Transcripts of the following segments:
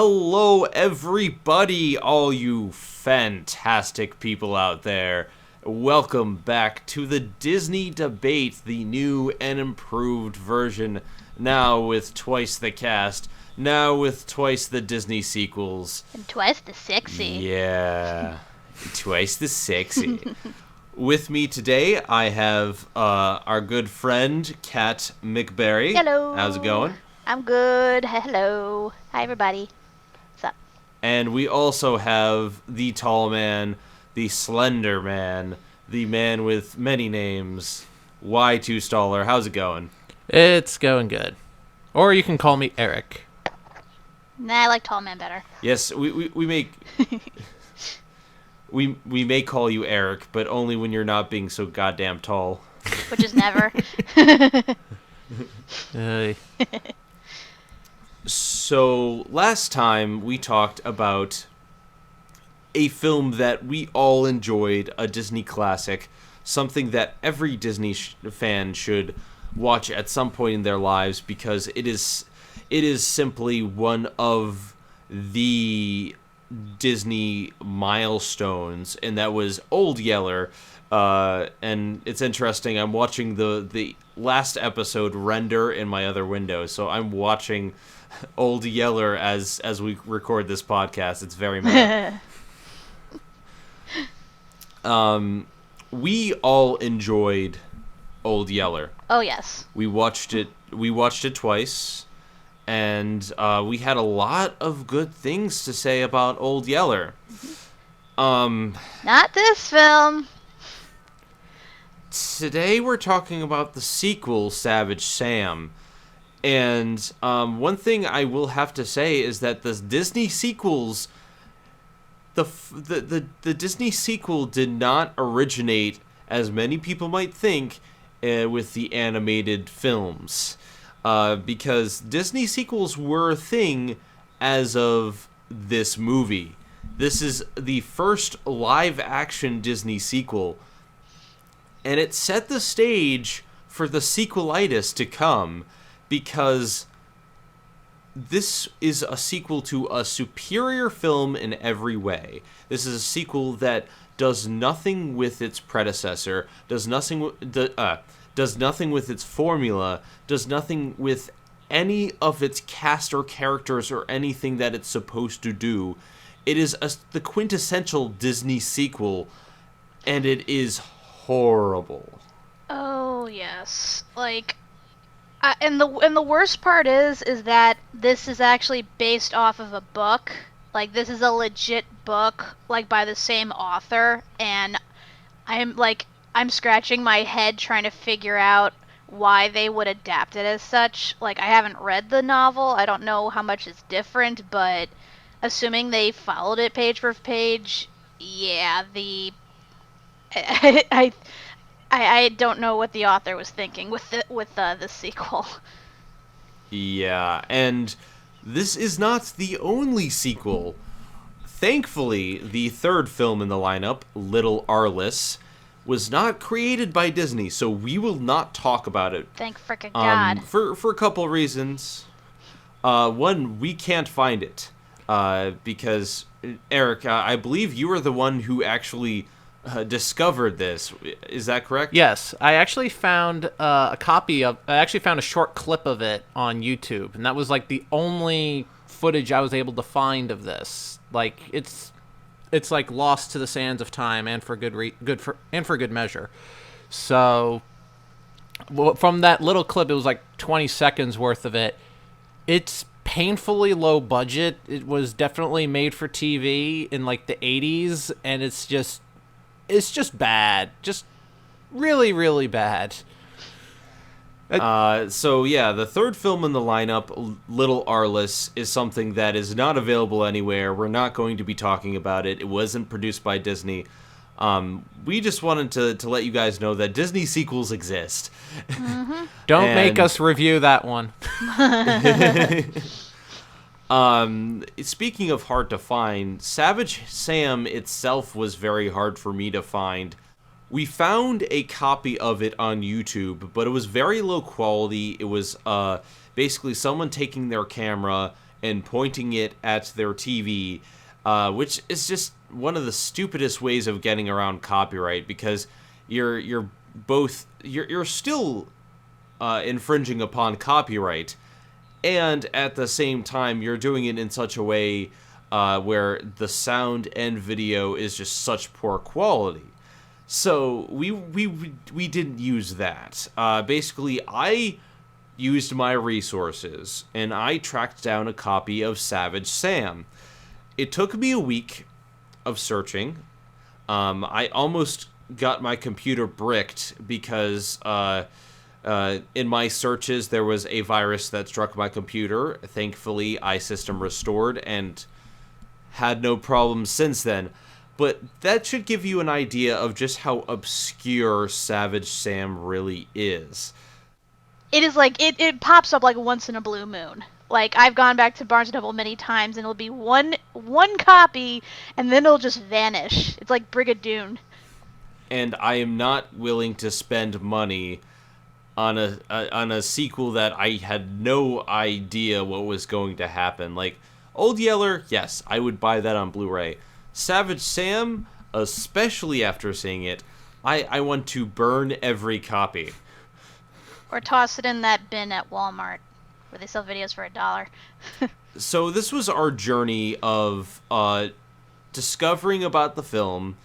Hello, everybody, all you fantastic people out there. Welcome back to the Disney Debate, the new and improved version, now with twice the cast, now with twice the Disney sequels. And twice the sexy. Yeah, twice the sexy. With me today, I have our good friend, Kat Macberrie. Hello. How's it going? I'm good. Hello. Hi, everybody. What's up? And we also have the tall man, the slender man, the man with many names, Y2 Staller. How's it going? It's going good. Or you can call me Eric. Nah, I like tall man better. Yes, we make... we may call you Eric, but only when you're not being so goddamn tall. Which is never. So, last time we talked about a film that we all enjoyed, a Disney classic, something that every Disney fan should watch at some point in their lives because it is simply one of the Disney milestones, and that was Old Yeller. And it's interesting, I'm watching the last episode render in my other window, so I'm watching Old Yeller as we record this podcast. It's very mad. We all enjoyed Old Yeller. Oh, yes. We watched it twice, and we had a lot of good things to say about Old Yeller. Not this film. Today we're talking about the sequel, Savage Sam. And one thing I will have to say is that the Disney sequels, the Disney sequel did not originate, as many people might think, with the animated films. Because Disney sequels were a thing as of this movie. This is the first live-action Disney sequel, and it set the stage for the sequelitis to come, because this is a sequel to a superior film in every way. This is a sequel that does nothing with its predecessor, does nothing with its formula, does nothing with any of its cast or characters or anything that it's supposed to do. It is the quintessential Disney sequel, and it is horrible. Oh, yes. And the worst part is that this is actually based off of a book. Like, this is a legit book, by the same author, and I'm scratching my head trying to figure out why they would adapt it as such. I haven't read the novel. I don't know how much is different, but assuming they followed it page for page, yeah, I don't know what the author was thinking with the sequel. Yeah, and this is not the only sequel. Thankfully, the third film in the lineup, Little Arliss, was not created by Disney, so we will not talk about it. Thank frickin' God. For a couple of reasons. One, we can't find it. Because, Eric, I believe you were the one who actually discovered this. Is that correct? Yes, I actually found I actually found a short clip of it on YouTube, and that was the only footage I was able to find of this. It's lost to the sands of time, and for good measure. So, from that little clip, it was 20 seconds worth of it. It's painfully low budget. It was definitely made for TV in the 80s, and it's just bad. Just really, really bad. So yeah, the third film in the lineup, Little Arliss, is something that is not available anywhere. We're not going to be talking about it. It wasn't produced by Disney. We just wanted to let you guys know that Disney sequels exist. Mm-hmm. Don't make us review that one. Speaking of hard to find, Savage Sam itself was very hard for me to find. We found a copy of it on YouTube, but it was very low quality. It was basically someone taking their camera and pointing it at their TV, which is just one of the stupidest ways of getting around copyright, because you're still infringing upon copyright, and at the same time you're doing it in such a way where the sound and video is just such poor quality. So we didn't use that. Basically, I used my resources and I tracked down a copy of Savage Sam. It took me a week of searching. I almost got my computer bricked because in my searches there was a virus that struck my computer. Thankfully, iSystem restored and had no problems since then. But that should give you an idea of just how obscure Savage Sam really is. It is like it pops up like once in a blue moon. Like, I've gone back to Barnes & Noble many times, and it'll be one copy, and then it'll just vanish. It's like Brigadoon. And I am not willing to spend money on a sequel that I had no idea what was going to happen. Like, Old Yeller, yes, I would buy that on Blu-ray. Savage Sam, especially after seeing it, I want to burn every copy. Or toss it in that bin at Walmart, where they sell videos for $1. So this was our journey of discovering about the film,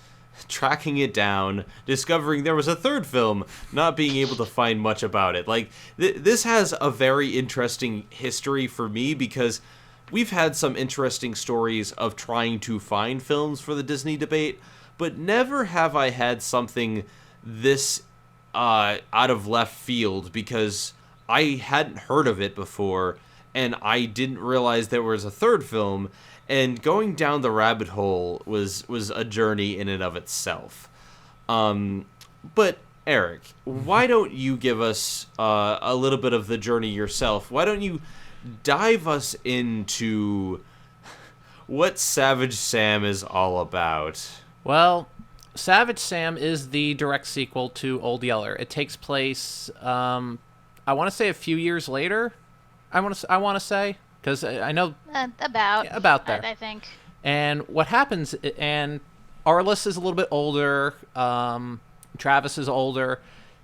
tracking it down, discovering there was a third film, not being able to find much about it. Like, this has a very interesting history for me, because we've had some interesting stories of trying to find films for the Disney debate, but never have I had something this out of left field, because I hadn't heard of it before, and I didn't realize there was a third film, and going down the rabbit hole was a journey in and of itself. But Eric, why don't you give us a little bit of the journey yourself? Why don't you dive us into what Savage Sam is all about? Well, Savage Sam is the direct sequel to Old Yeller. It takes place, I want to say a few years later. I want to say, because I know about there, I think. And what happens? And Arliss is a little bit older. Travis is older.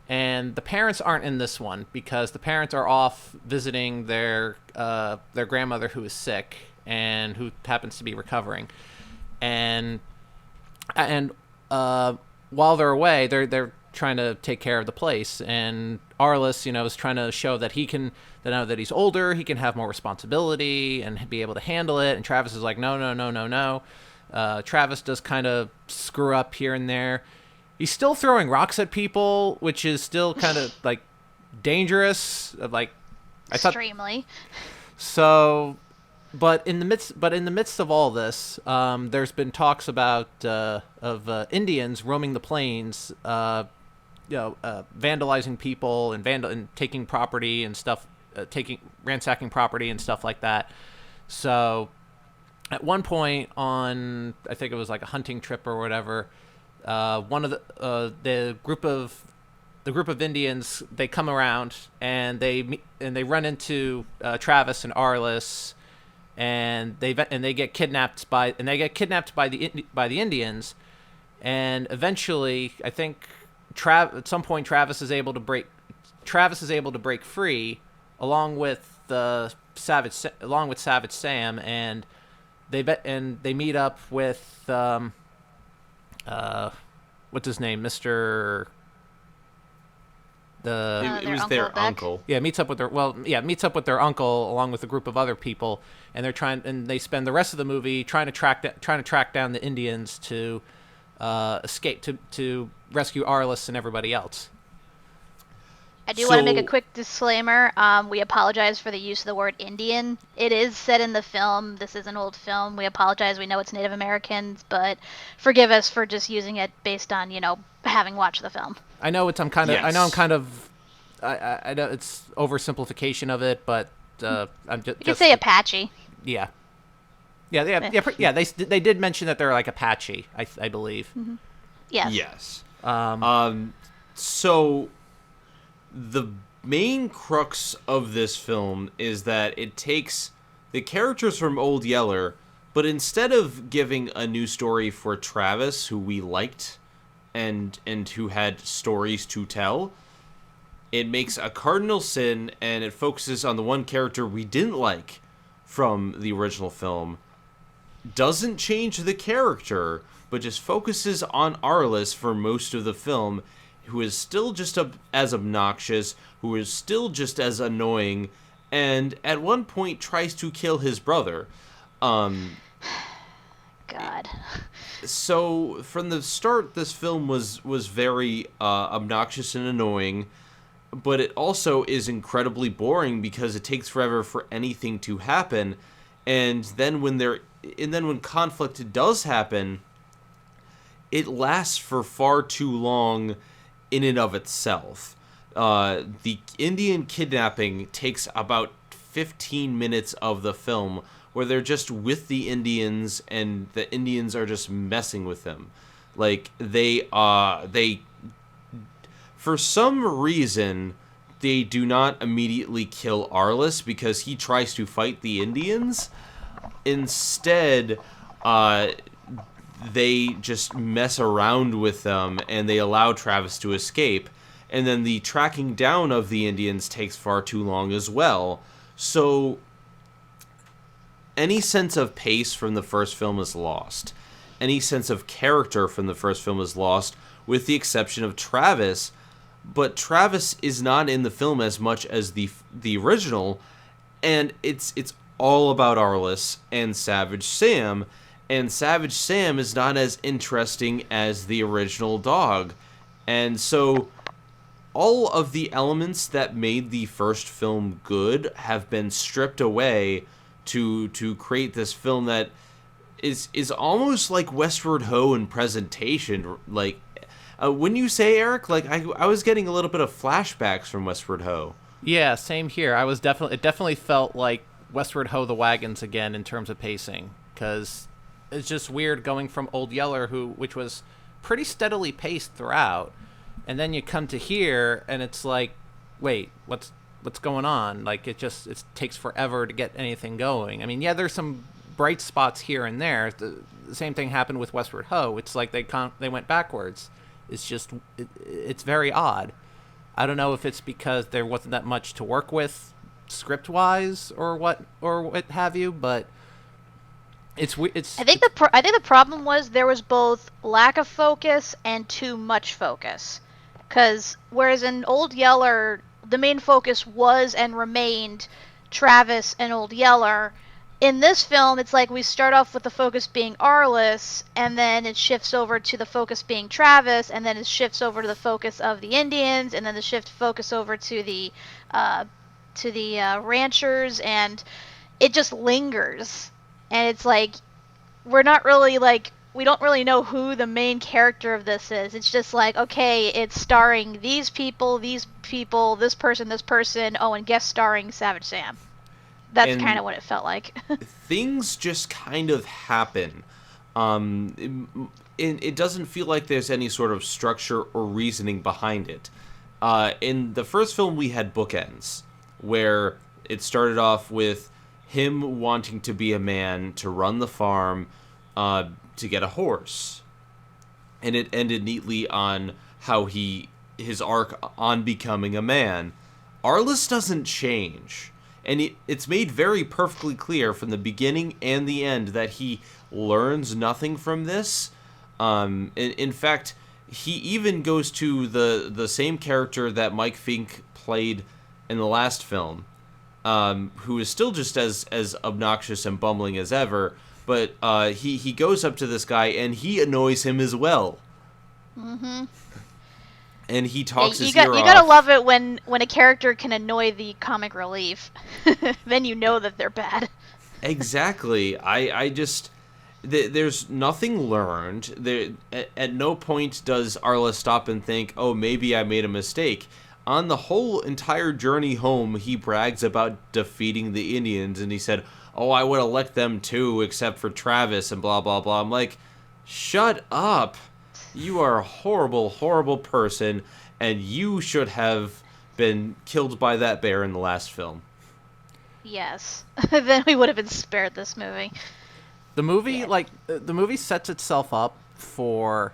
And the parents aren't in this one because the parents are off visiting their grandmother who is sick and who happens to be recovering. And while they're away, they're trying to take care of the place. And Arliss, is trying to show that that he's older, he can have more responsibility and be able to handle it. And Travis is like, no. Travis does kind of screw up here and there. He's still throwing rocks at people, which is still kind of like dangerous. Like, extremely. So, but in the midst of all this, there's been talks about of Indians roaming the plains, vandalizing people and taking property and stuff, ransacking property and stuff like that. So, at one point on, I think it was like a hunting trip or whatever. One of the group of Indians, they come around and they run into Travis and Arliss, and they get kidnapped by the Indians, and eventually I think at some point Travis is able to break free along with Savage Sam, and they meet up with what's his name, Mr. It was their uncle. Yeah, meets up with their uncle along with a group of other people, and they spend the rest of the movie trying to track down the Indians to escape to rescue Arliss and everybody else. I do want to make a quick disclaimer. We apologize for the use of the word Indian. It is said in the film. This is an old film. We apologize. We know it's Native Americans, but forgive us for just using it based on, having watched the film. I know I know it's oversimplification of it, but I'm just. You could say Apache. Yeah. Yeah. They did mention that they're like Apache, I believe. Mm-hmm. Yes. Yes. So the main crux of this film is that it takes the characters from Old Yeller, but instead of giving a new story for Travis, who we liked and who had stories to tell, it makes a cardinal sin, and it focuses on the one character we didn't like from the original film. Doesn't change the character, but just focuses on Arliss for most of the film, who is still just as obnoxious, who is still just as annoying, and at one point tries to kill his brother. God. So from the start, this film was very obnoxious and annoying, but it also is incredibly boring because it takes forever for anything to happen, and then when conflict does happen, it lasts for far too long in and of itself. The Indian kidnapping takes about 15 minutes of the film, where they're just with the Indians and the Indians are just messing with them. Like, they for some reason, they do not immediately kill Arliss because he tries to fight the Indians. Instead, they just mess around with them and they allow Travis to escape. And then the tracking down of the Indians takes far too long as well. So any sense of pace from the first film is lost. Any sense of character from the first film is lost, with the exception of Travis. But Travis is not in the film as much as the original, and it's all about Arliss and Savage Sam, and Savage Sam is not as interesting as the original dog. And so all of the elements that made the first film good have been stripped away to create this film that is almost like Westward Ho in presentation. Like, when you say, Eric, like I was getting a little bit of flashbacks from Westward Ho. Yeah, same here. It definitely felt like Westward Ho the Wagons again in terms of pacing, because it's just weird going from Old Yeller, which was pretty steadily paced throughout, and then you come to here and it's like, wait, what's going on? Like, it takes forever to get anything going. I mean, yeah, there's some bright spots here and there. The same thing happened with Westward Ho. It's like they went backwards. It's just it's very odd. I don't know if it's because there wasn't that much to work with script wise or what have you, but it's. I think the problem was there was both lack of focus and too much focus. Because whereas in Old Yeller, the main focus was and remained Travis and Old Yeller, in this film, it's like we start off with the focus being Arliss, and then it shifts over to the focus being Travis, and then it shifts over to the focus of the Indians, and then the focus over to the ranchers, and it just lingers. And it's like we don't really know who the main character of this is. It's just like, okay, it's starring these people, this person, oh, and guest starring Savage Sam. That's kind of what it felt like. Things just kind of happen. It doesn't feel like there's any sort of structure or reasoning behind it. In the first film, we had bookends, where it started off with him wanting to be a man, to run the farm, to get a horse. And it ended neatly on how his arc on becoming a man. Arliss doesn't change. And it's made very perfectly clear from the beginning and the end that he learns nothing from this. In fact, he even goes to the same character that Mike Fink played in the last film, who is still just as obnoxious and bumbling as ever, but he goes up to this guy and he annoys him as well. Mm-hmm. And he talks his ear off. You gotta love it when a character can annoy the comic relief. Then you know that they're bad. Exactly. I just... There's nothing learned. At no point does Arliss stop and think, oh, maybe I made a mistake. On the whole entire journey home, he brags about defeating the Indians, and he said, oh, I would have let them too, except for Travis, and blah, blah, blah. I'm like, shut up. You are a horrible, horrible person, and you should have been killed by that bear in the last film. yes, then we would have been spared this movie. The movie, Yeah. the movie sets itself up for,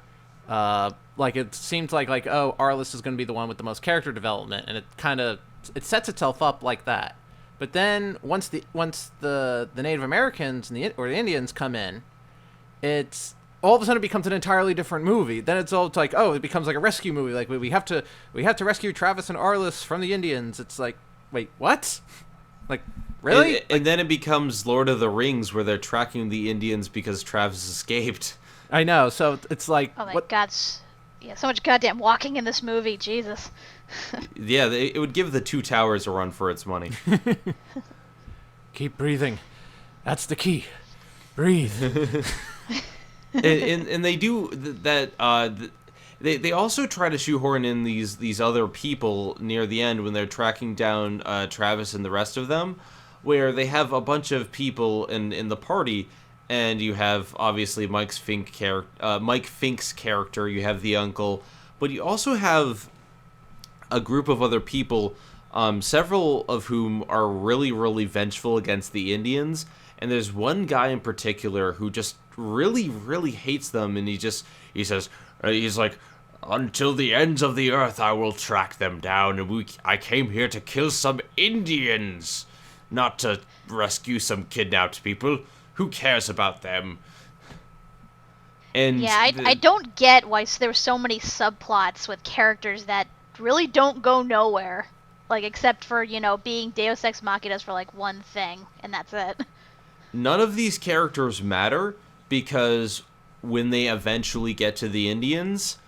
it seems like Arliss is going to be the one with the most character development, and it sets itself up like that. But then once the Native Americans and the Indians come in, it's all of a sudden it becomes an entirely different movie. Then it's like, oh, it becomes like a rescue movie. Like we have to rescue Travis and Arliss from the Indians. It's like, wait, what? Like, really? And then it becomes Lord of the Rings, where they're tracking the Indians because Travis escaped. I know. So it's like, Oh my what? god. Yeah, so much goddamn walking in this movie. Jesus. Yeah, it would give the Two Towers a run for its money. Keep breathing. That's the key. Breathe. and they do that. They also try to shoehorn in these other people near the end when they're tracking down Travis and the rest of them, where they have a bunch of people in the party, and you have obviously Mike Fink's character. You have the uncle, but you also have a group of other people, several of whom are really, really vengeful against the Indians. And there's one guy in particular who just really, really hates them, and he says, he's like, until the ends of the earth I will track them down, and I came here to kill some Indians, not to rescue some kidnapped people. Who cares about them? And Yeah, I don't get why there were so many subplots with characters that really don't go nowhere. Like, except for, being Deus Ex Machinas for, like, one thing, and that's it. None of these characters matter, because when they eventually get to the Indians,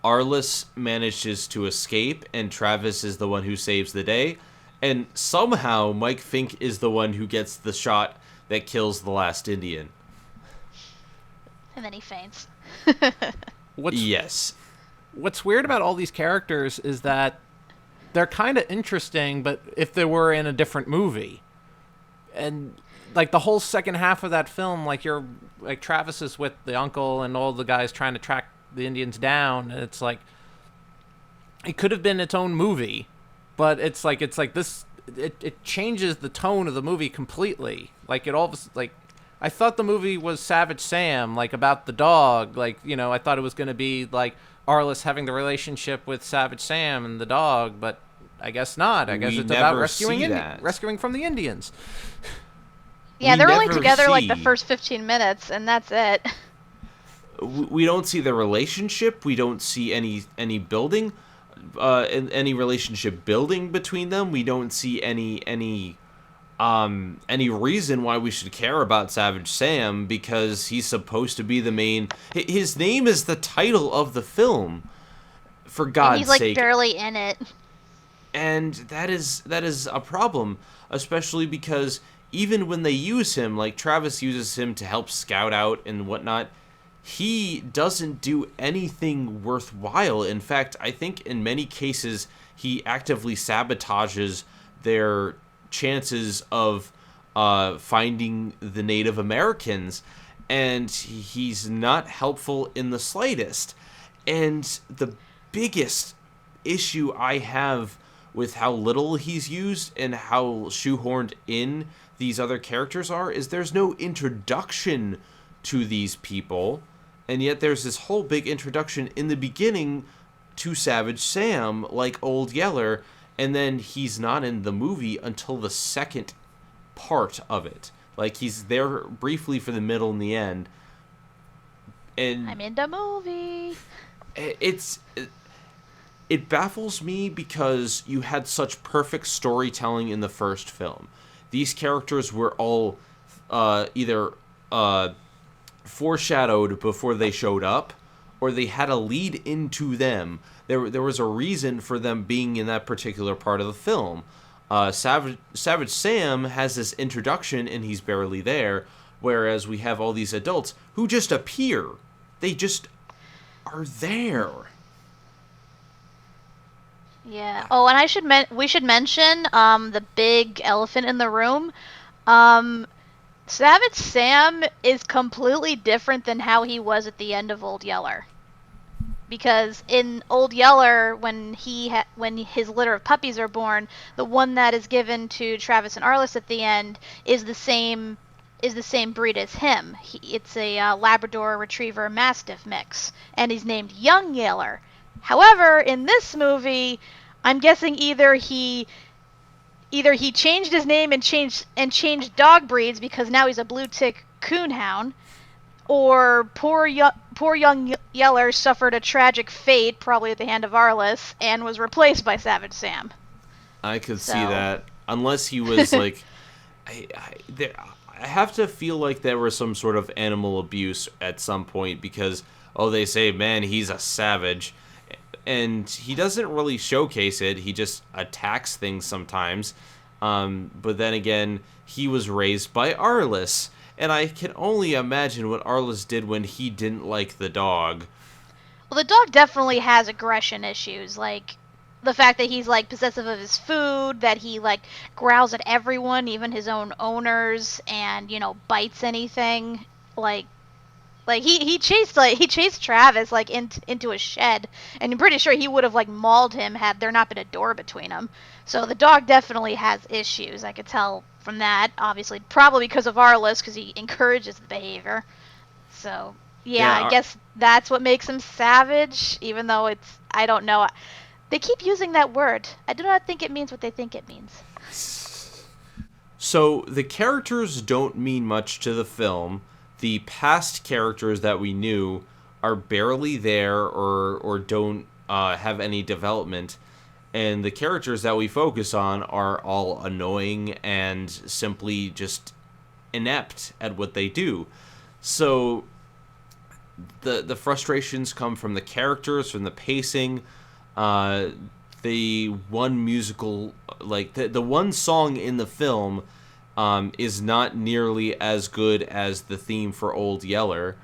Arliss manages to escape, and Travis is the one who saves the day. And somehow Mike Fink is the one who gets the shot that kills the last Indian. And then he faints. Yes. What's weird about all these characters is that they're kind of interesting, but if they were in a different movie. And like the whole second half of that film, like Travis is with the uncle and all the guys trying to track the Indians down, and it's like it could have been its own movie, but it's like this. It changes the tone of the movie completely. Like I thought the movie was Savage Sam, like about the dog. Like, I thought it was going to be like Arliss having the relationship with Savage Sam and the dog, but I guess not. I guess it's about rescuing from the Indians. Yeah, We they're only never together like the see- first 15 minutes, and that's it. We don't see the relationship. We don't see any building, any relationship building between them. We don't see any reason why we should care about Savage Sam, because he's supposed to be the main. His name is the title of the film, for And God's he's like sake. barely in it. And that is a problem, especially because even when they use him, like Travis uses him to help scout out and whatnot, he doesn't do anything worthwhile. In fact, I think in many cases he actively sabotages their chances of finding the Native Americans, and he's not helpful in the slightest. And the biggest issue I have with how little he's used and how shoehorned in these other characters is there's no introduction to these people, and yet there's this whole big introduction in the beginning to Savage Sam, like Old Yeller, and then he's not in the movie until the second part of it. Like, he's there briefly for the middle and the end. And I'm in the movie. it baffles me because you had such perfect storytelling in the first film. These characters were all either foreshadowed before they showed up, or they had a lead into them. There was a reason for them being in that particular part of the film. Savage Sam has this introduction and he's barely there, whereas we have all these adults who just appear. They just are there. Yeah. Oh, and we should mention the big elephant in the room. Savage Sam is completely different than how he was at the end of Old Yeller. because in Old Yeller, when when his litter of puppies are born, the one that is given to Travis and Arliss at the end is the same breed as him. It's a Labrador Retriever Mastiff mix, and he's named Young Yeller. However, in this movie, I'm guessing either he changed his name and changed dog breeds because now he's a blue tick coonhound, or poor young Yeller suffered a tragic fate, probably at the hand of Arliss, and was replaced by Savage Sam. I could see that, unless he was like, I have to feel like there was some sort of animal abuse at some point because they say, man, he's a savage. And he doesn't really showcase it. He just attacks things sometimes. But then again, he was raised by Arliss. And I can only imagine what Arliss did when he didn't like the dog. Well, the dog definitely has aggression issues. Like, the fact that he's, like, possessive of his food, that he, like, growls at everyone, even his own owners, and, bites anything. He chased Travis into a shed, and I'm pretty sure he would have mauled him had there not been a door between them. So the dog definitely has issues. I could tell from that, obviously, probably because of Arliss, because he encourages the behavior. So I guess that's what makes him savage, even though I don't know. They keep using that word. I do not think it means what they think it means. So the characters don't mean much to the film. The past characters that we knew are barely there or don't have any development. And the characters that we focus on are all annoying and simply just inept at what they do. So the frustrations come from the characters, from the pacing. The one musical, the one song in the film is not nearly as good as the theme for Old Yeller.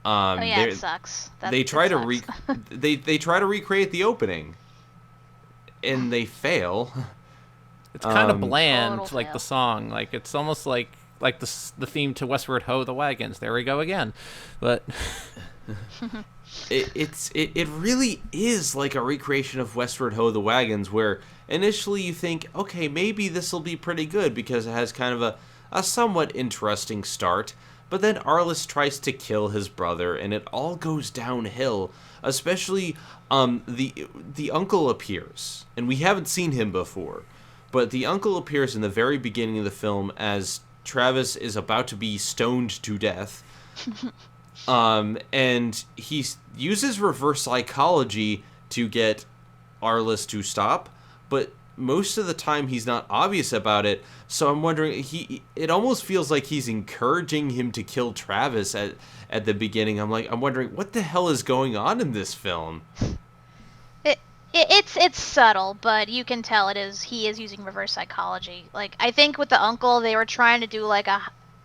It sucks. They try to they try to recreate the opening, and they fail. It's kind of bland, fail. the song. It's almost like the theme to Westward Ho! The Wagons. There we go again. But it really is like a recreation of Westward Ho! The Wagons, where initially you think, okay, maybe this will be pretty good because it has kind of a somewhat interesting start, but then Arliss tries to kill his brother, and it all goes downhill. Especially, the uncle appears, and we haven't seen him before, but the uncle appears in the very beginning of the film as Travis is about to be stoned to death. And he uses reverse psychology to get Arliss to stop, but most of the time he's not obvious about it. So I'm wondering, it almost feels like he's encouraging him to kill Travis at the beginning. I'm wondering what the hell is going on in this film. It's subtle, but you can tell he is using reverse psychology. I think with the uncle, they were trying to do a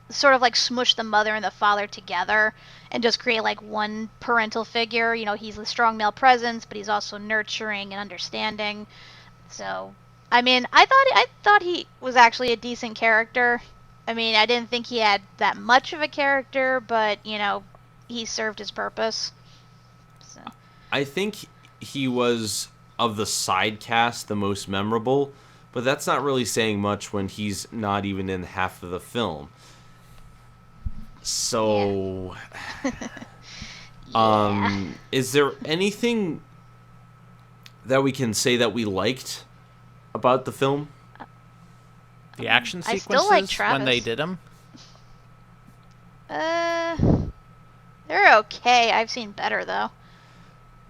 sort of smush the mother and the father together and just create one parental figure. He's a strong male presence, but he's also nurturing and understanding. So, I thought he was actually a decent character. I didn't think he had that much of a character, but he served his purpose. So. I think he was, of the side cast, the most memorable, but that's not really saying much when he's not even in half of the film. So, is there anything that we can say that we liked about the film? The action I sequences still like Travis. when they did them? They're okay. I've seen better, though.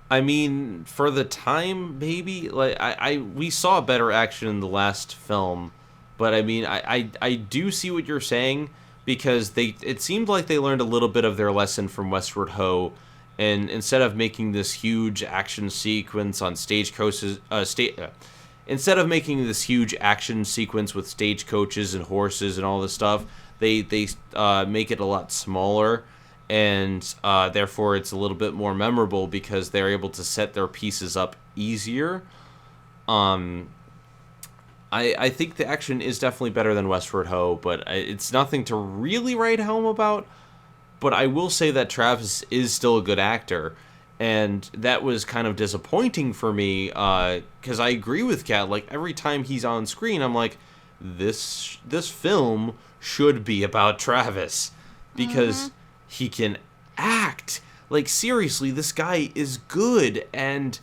For the time, maybe. We saw better action in the last film, but I do see what you're saying, because it seemed like they learned a little bit of their lesson from Westward Ho! And instead of making this huge action sequence on stagecoaches, instead of making this huge action sequence with stagecoaches and horses and all this stuff, they make it a lot smaller, and therefore it's a little bit more memorable because they're able to set their pieces up easier. I think the action is definitely better than Westward Ho!, but it's nothing to really write home about. But I will say that Travis is still a good actor, And that was kind of disappointing for me, because I agree with Kat. Like, every time he's on screen, I'm like, this film should be about Travis, because he can act. Like, seriously, this guy is good, and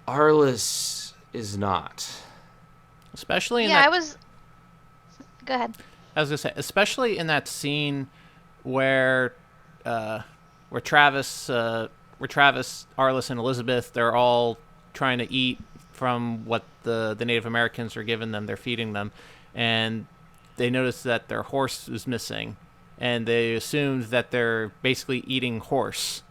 Arliss is not. Especially in Yeah, that... Go ahead. I was gonna say, especially in that scene where Travis, Arliss, and Elizabeth, they're all trying to eat from what the Native Americans are giving them. They're feeding them, and they notice that their horse is missing, and they assumed that they're basically eating horse,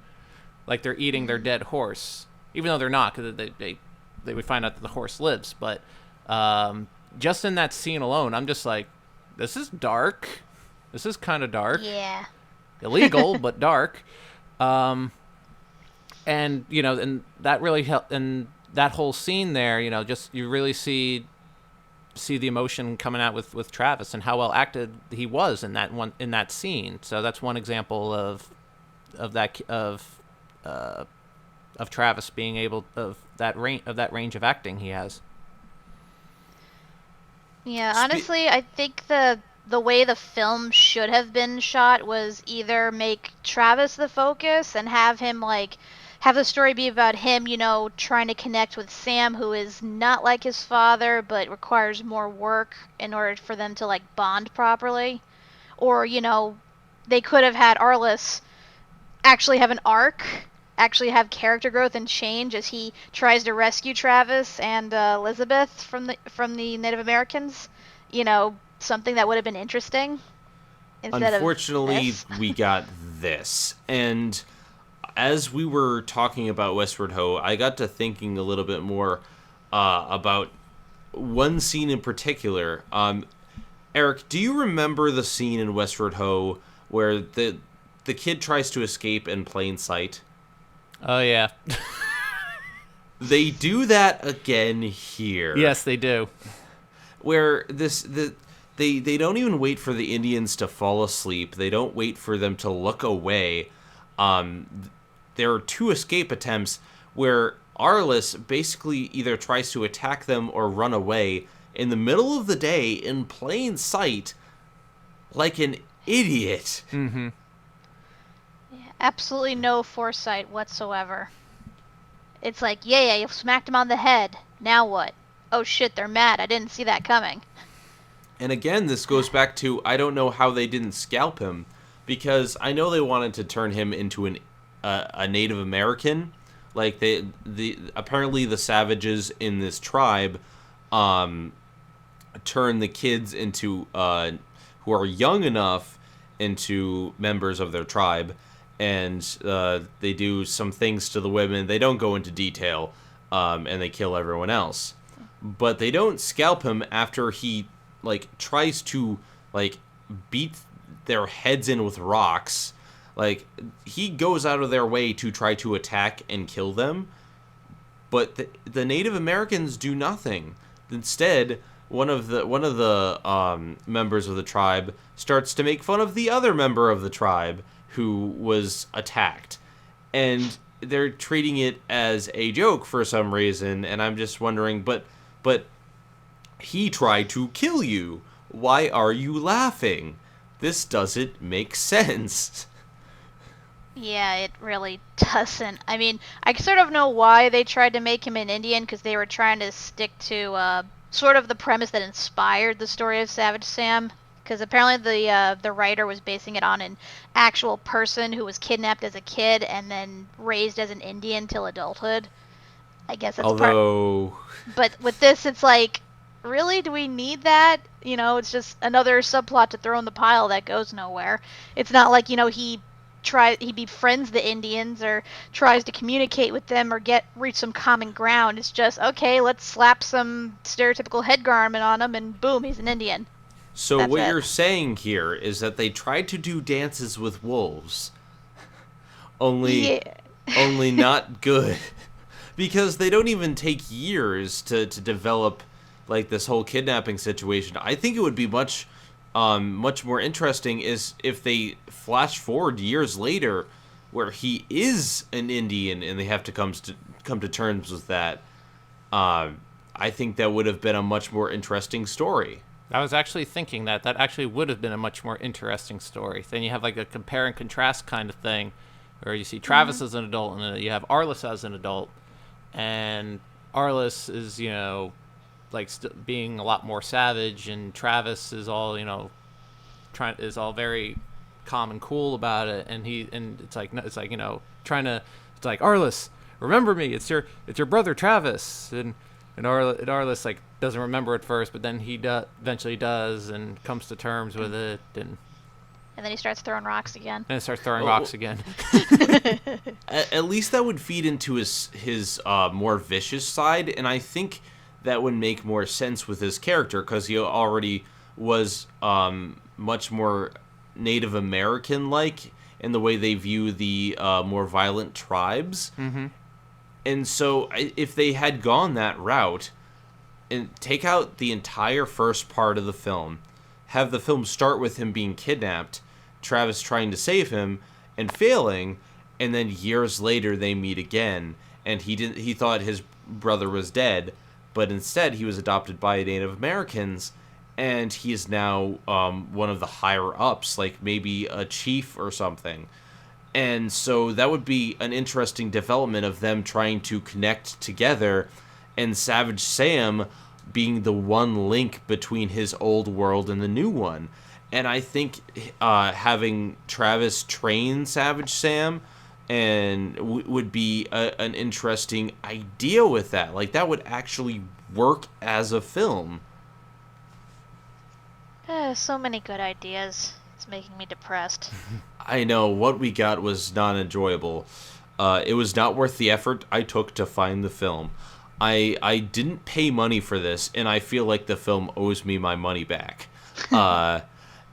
like they're eating their dead horse, even though they're not, because they would find out that the horse lives. But just in that scene alone, I'm just like, this is dark. This is kind of dark. Yeah. Illegal, but dark. And and that really helped. And that whole scene there, just you really see the emotion coming out with Travis and how well acted he was in that scene. So that's one example of Travis being able of that range of acting he has. Yeah, honestly, I think the way the film should have been shot was either make Travis the focus and have him have the story be about him, trying to connect with Sam, who is not like his father but requires more work in order for them to bond properly. Or, they could have had Arliss actually have an arc, actually have character growth and change as he tries to rescue Travis and Elizabeth from the Native Americans. Something that would have been interesting. Unfortunately, of this. we got this. And as we were talking about Westward Ho, I got to thinking a little bit more about one scene in particular. Eric, do you remember the scene in Westward Ho where the kid tries to escape in plain sight? Oh, yeah. They do that again here. Yes, they do. Where they don't even wait for the Indians to fall asleep. They don't wait for them to look away. There are two escape attempts where Arliss basically either tries to attack them or run away in the middle of the day in plain sight like an idiot. Mm-hmm. Absolutely no foresight whatsoever. It's like, yeah, you smacked him on the head. Now what? Oh shit, they're mad. I didn't see that coming. And again, this goes back to, I don't know how they didn't scalp him, because I know they wanted to turn him into a Native American. Like, apparently the savages in this tribe turn the kids into who are young enough into members of their tribe, and they do some things to the women. They don't go into detail, and they kill everyone else. But they don't scalp him after he tries to beat their heads in with rocks. He goes out of their way to try to attack and kill them, but the Native Americans do nothing. Instead, one of the members of the tribe starts to make fun of the other member of the tribe who was attacked, and they're treating it as a joke for some reason. And I'm just wondering, but he tried to kill you. Why are you laughing? This doesn't make sense. Yeah, it really doesn't. I mean, I sort of know why they tried to make him an Indian, because they were trying to stick to sort of the premise that inspired the story of Savage Sam. Because apparently the writer was basing it on an actual person who was kidnapped as a kid and then raised as an Indian till adulthood. I guess that's But with this, it's like, really? Do we need that? It's just another subplot to throw in the pile that goes nowhere. It's not like, he befriends the Indians or tries to communicate with them or reach some common ground. It's just, okay, let's slap some stereotypical head garment on him and boom, he's an Indian. So what you're saying here is that they tried to do dances with wolves, only not good, because they don't even take years to develop this whole kidnapping situation. I think it would be much more interesting is if they flash forward years later where he is an Indian and they have to come to terms with that. I think that would have been a much more interesting story. I was actually thinking that actually would have been a much more interesting story. Then you have like a compare and contrast kind of thing, where you see Travis as an adult and then you have Arliss as an adult, and Arliss is like being a lot more savage, and Travis is all is all very calm and cool about it, and it's like trying to, it's like, Arliss, remember me, it's your brother Travis, and Arliss like doesn't remember at first, but then he eventually does and comes to terms with it, and then he starts throwing rocks again. And starts throwing rocks again. At least that would feed into his more vicious side, and I think that would make more sense with his character, because he already was much more Native American-like in the way they view the more violent tribes. Mm-hmm. And so if they had gone that route and take out the entire first part of the film, have the film start with him being kidnapped, Travis trying to save him and failing, and then years later they meet again, and he thought his brother was dead, but instead he was adopted by Native Americans, and he is now one of the higher ups, like maybe a chief or something. And so that would be an interesting development of them trying to connect together, and Savage Sam being the one link between his old world and the new one. And I think having Travis train Savage Sam and would be an interesting idea with that. Like, that would actually work as a film. So many good ideas. It's making me depressed. I know, what we got was not enjoyable. It was not worth the effort I took to find the film. I didn't pay money for this, and I feel like the film owes me my money back.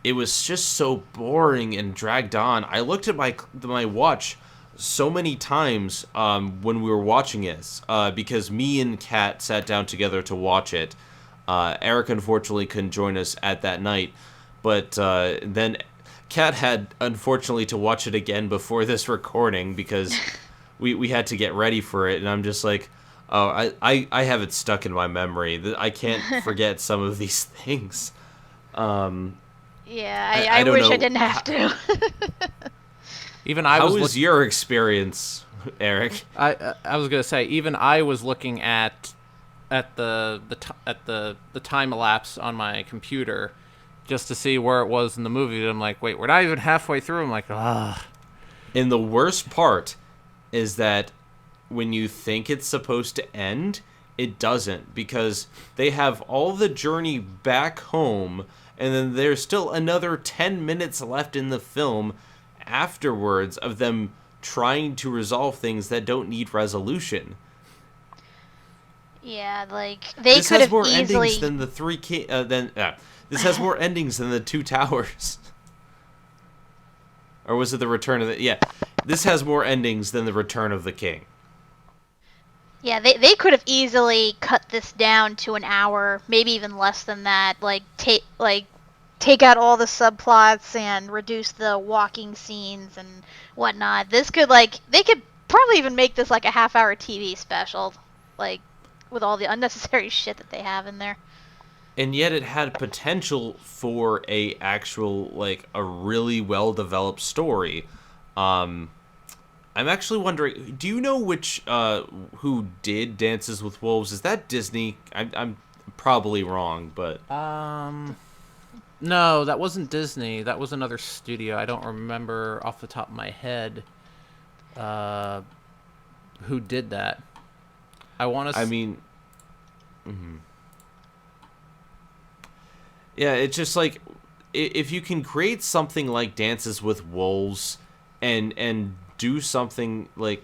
It was just so boring and dragged on. I looked at my watch so many times when we were watching it, because me and Kat sat down together to watch it. Eric unfortunately couldn't join us at that night, but then Kat had unfortunately to watch it again before this recording because we had to get ready for it, and I'm just like, oh, I have it stuck in my memory. I can't forget some of these things. Yeah, I wish I didn't have to. Even I How was. was your experience, Eric? I was gonna say, even I was looking at the time elapse on my computer just to see where it was in the movie. And I'm like, wait, we're not even halfway through. I'm like, ah. And the worst part is that when you think it's supposed to end, it doesn't, because they have all the journey back home, and then there's still another 10 minutes left in the film afterwards of them trying to resolve things that don't need resolution. Yeah, like they could have easily. This has more endings than the three this has more endings than the Two Towers. Or was it the Return of the? Yeah, this has more endings than the Return of the King. Yeah, they could have easily cut this down to an hour, maybe even less than that. Take out all the subplots and reduce the walking scenes and whatnot. They could probably even make this like a half-hour TV special, like with all the unnecessary shit that they have in there. And yet it had potential for a really well-developed story. I'm actually wondering, do you know who did Dances with Wolves? Is that Disney? I'm probably wrong, but... No, that wasn't Disney. That was another studio. I don't remember off the top of my head who did that. Yeah, it's just like, if you can create something like Dances with Wolves and do something like...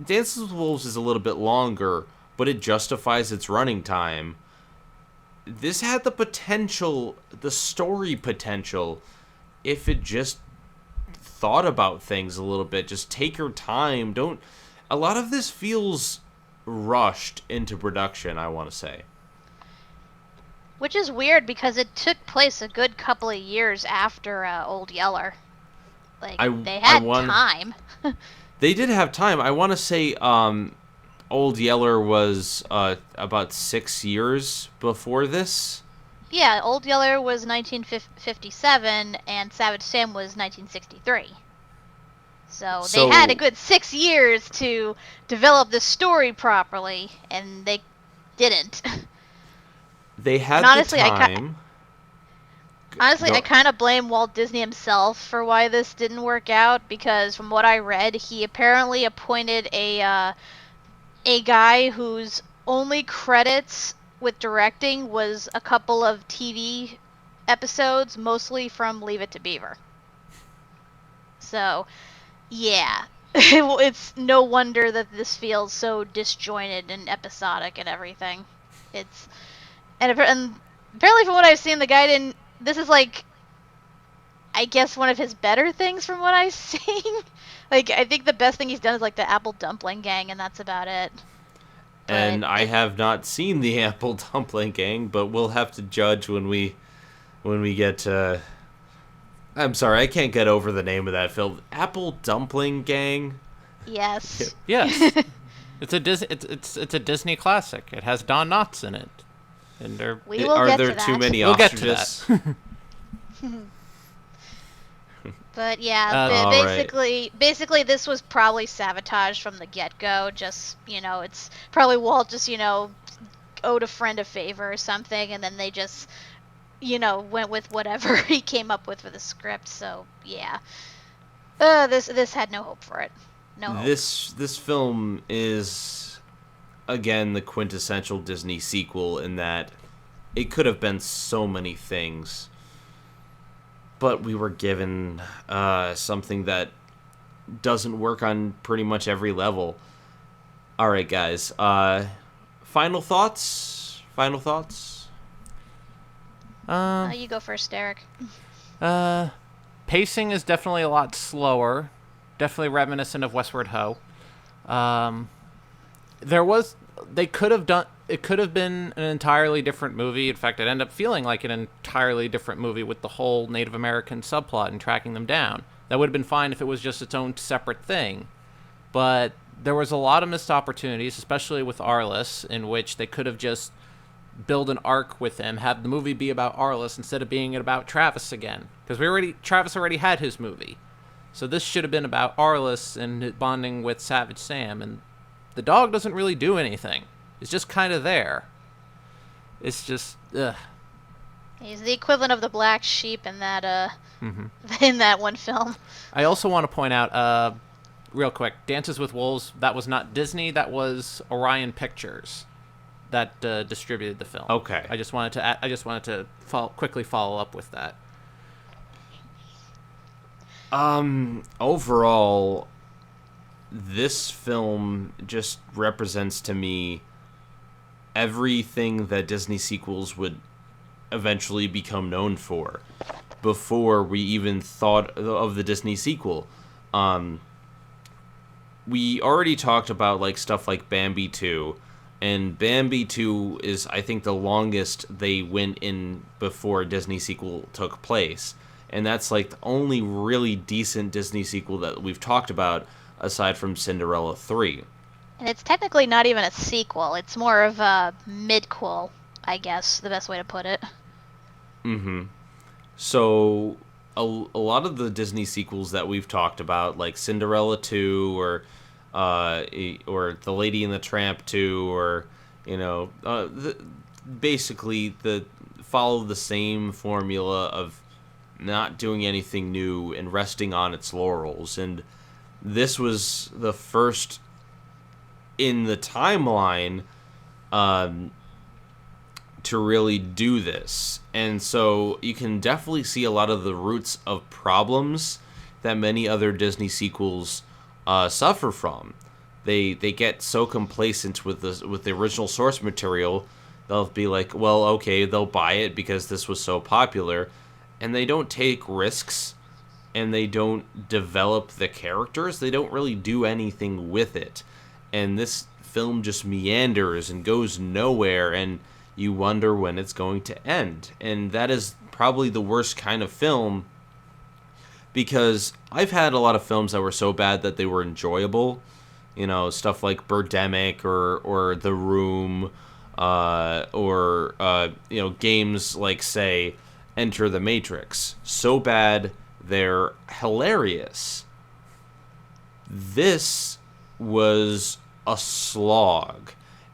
Dances with Wolves is a little bit longer, but it justifies its running time. This had the potential, the story potential, if it just thought about things a little bit. Just take your time. A lot of this feels rushed into production, I want to say. Which is weird because it took place a good couple of years after Old Yeller. Like, I they had want time. They did have time. I want to say Old Yeller was about 6 years before this. Yeah, Old Yeller was 1957, and Savage Sam was 1963. So they had a good 6 years to develop the story properly, and they didn't. They had And honestly, the time. I kind of blame Walt Disney himself for why this didn't work out, because from what I read, he apparently appointed a guy whose only credits with directing was a couple of TV episodes, mostly from Leave It to Beaver. So, yeah. It's no wonder that this feels so disjointed and episodic and everything. And apparently from what I've seen, the guy didn't. This is like, I guess, one of his better things from what I've seen. Like, I think the best thing he's done is like the Apple Dumpling Gang, and that's about it. And I have not seen the Apple Dumpling Gang, but we'll have to judge when we get to... I'm sorry, I can't get over the name of that film. Apple Dumpling Gang? Yes. Yes. It's a Disney classic. It has Don Knotts in it. And we will are get there to that. too many We'll get to ostriches? that. But yeah, right. basically this was probably sabotage from the get-go. Just, it's probably Walt just, owed a friend a favor or something, and then they just, went with whatever he came up with for the script. So yeah, this had no hope for it. No hope. This film is, again, the quintessential Disney sequel in that it could have been so many things. But we were given something that doesn't work on pretty much every level. All right, guys. Final thoughts? You go first, Derek. Pacing is definitely a lot slower. Definitely reminiscent of Westward Ho. It could have been an entirely different movie. In fact, it ended up feeling like an entirely different movie with the whole Native American subplot and tracking them down. That would have been fine if it was just its own separate thing. But there was a lot of missed opportunities, especially with Arliss, in which they could have just build an arc with him, have the movie be about Arliss instead of being about Travis again. Because Travis already had his movie. So this should have been about Arliss and bonding with Savage Sam, and the dog doesn't really do anything. It's just kind of there. It's just, ugh. He's the equivalent of the black sheep in that in that one film. I also want to point out, real quick, Dances with Wolves, that was not Disney, that was Orion Pictures that distributed the film. Okay. I just wanted to quickly follow up with that. Overall, this film just represents to me everything that Disney sequels would eventually become known for before we even thought of the Disney sequel. We already talked about like stuff like Bambi 2, and Bambi 2 is, I think, the longest they went in before a Disney sequel took place. And that's like the only really decent Disney sequel that we've talked about aside from Cinderella 3. And it's technically not even a sequel. It's more of a midquel, I guess, the best way to put it. Mm-hmm. So a lot of the Disney sequels that we've talked about, like Cinderella 2 or The Lady and the Tramp 2, or basically follow the same formula of not doing anything new and resting on its laurels. And this was the first in the timeline to really do this. And so you can definitely see a lot of the roots of problems that many other Disney sequels suffer from. They get so complacent with the original source material, they'll be like, well, okay, they'll buy it because this was so popular, and they don't take risks, and they don't develop the characters. They don't really do anything with it. And this film just meanders and goes nowhere, and you wonder when it's going to end. And that is probably the worst kind of film, because I've had a lot of films that were so bad that they were enjoyable. You know, stuff like Birdemic or The Room, games like, say, Enter the Matrix. So bad, they're hilarious. This was a slog,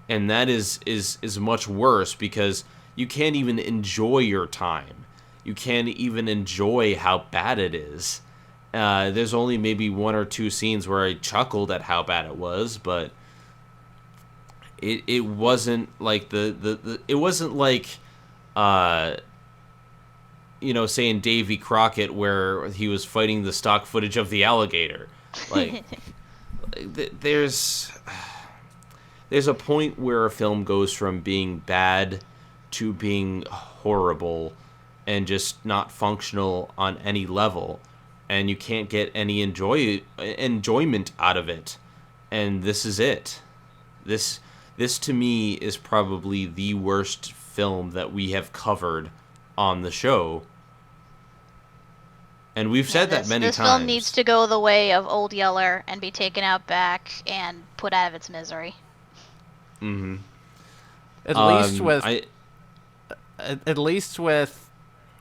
and that is much worse because you can't even enjoy your time. You can't even enjoy how bad it is. There's only maybe one or two scenes where I chuckled at how bad it was, but it wasn't like it wasn't like saying Davy Crockett where he was fighting the stock footage of the alligator. Like there's a point where a film goes from being bad to being horrible and just not functional on any level, and you can't get any enjoyment out of it. And this is it. This to me is probably the worst film that we have covered on the show. And we've said that many times. This film needs to go the way of Old Yeller and be taken out back and put out of its misery. Mm-hmm. At least with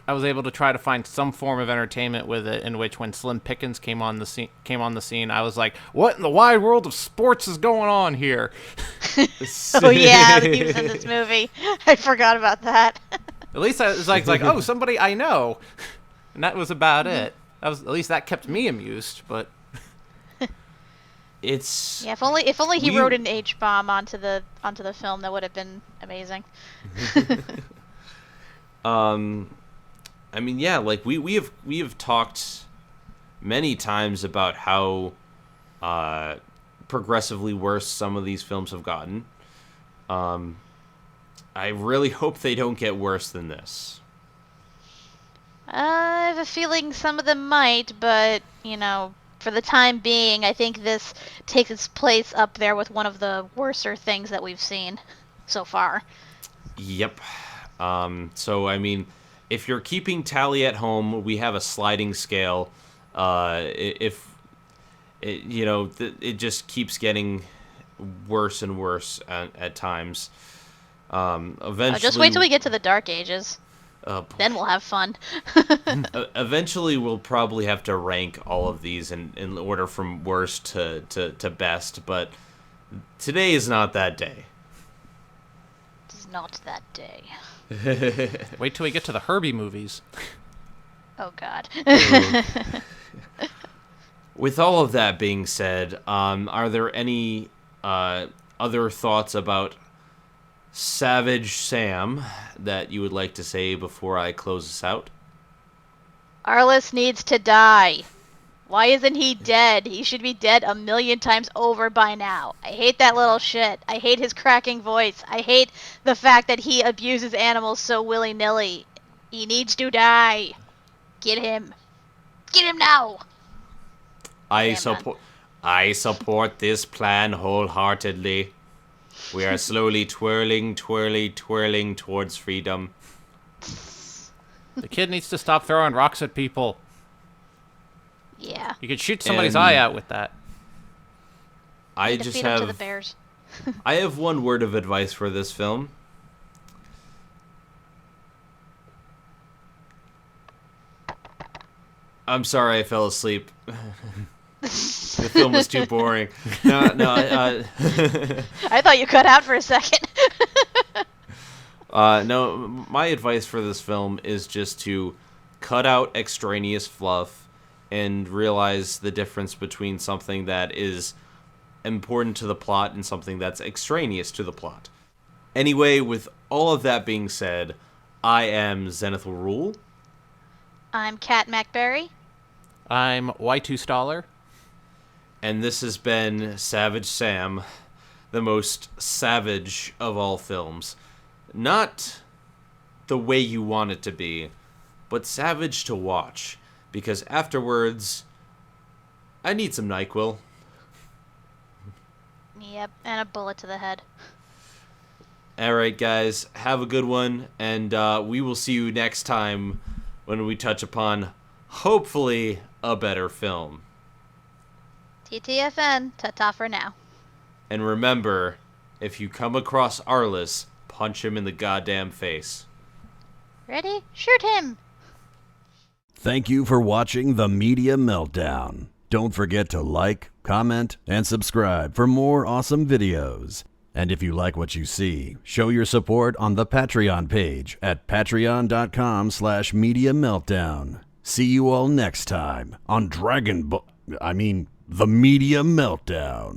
I was able to try to find some form of entertainment with it, in which when Slim Pickens came on the scene, I was like, "What in the wide world of sports is going on here?" Oh yeah, he was in this movie. I forgot about that. At least I was like, "Oh, somebody I know," and that was about it. At least that kept me amused. But it's if only he wrote an H-bomb onto the film, that would have been amazing. I mean, yeah, like we have talked many times about how progressively worse some of these films have gotten. I really hope they don't get worse than this. I have a feeling some of them might, but for the time being, I think this takes its place up there with one of the worser things that we've seen so far. Yep. So I mean, if you're keeping tally at home, we have a sliding scale. It just keeps getting worse and worse at times. Eventually, just wait till we get to the Dark Ages. Then we'll have fun. Eventually, we'll probably have to rank all of these in order from worst to best. But today is not that day. It is not that day. Wait till we get to the Herbie movies. Oh, God. With all of that being said, are there any other thoughts about Savage Sam that you would like to say before I close this out? Arliss needs to die. Why isn't he dead? He should be dead 1,000,000 times over by now. I hate that little shit. I hate his cracking voice. I hate the fact that he abuses animals so willy-nilly. He needs to die. Get him. Get him now. I support this plan wholeheartedly. We are slowly twirling towards freedom. The kid needs to stop throwing rocks at people. Yeah. You could shoot somebody's eye out with that. I just have to the bears. I have one word of advice for this film. I'm sorry I fell asleep. The film was too boring. No. I thought you cut out for a second. No, my advice for this film is just to cut out extraneous fluff and realize the difference between something that is important to the plot and something that's extraneous to the plot. Anyway, with all of that being said, I am Zenith Rule. I'm Kat Macberrie. I'm Y2 Staller. And this has been Savage Sam, the most savage of all films. Not the way you want it to be, but savage to watch. Because afterwards, I need some NyQuil. Yep, and a bullet to the head. Alright, guys, have a good one, and we will see you next time when we touch upon, hopefully, a better film. TTFN, ta-ta for now. And remember, if you come across Arliss, punch him in the goddamn face. Ready? Shoot him! Thank you for watching the Media Meltdown. Don't forget to like, comment, and subscribe for more awesome videos. And if you like what you see, show your support on the Patreon page at patreon.com/Media Meltdown. See you all next time on the Media Meltdown.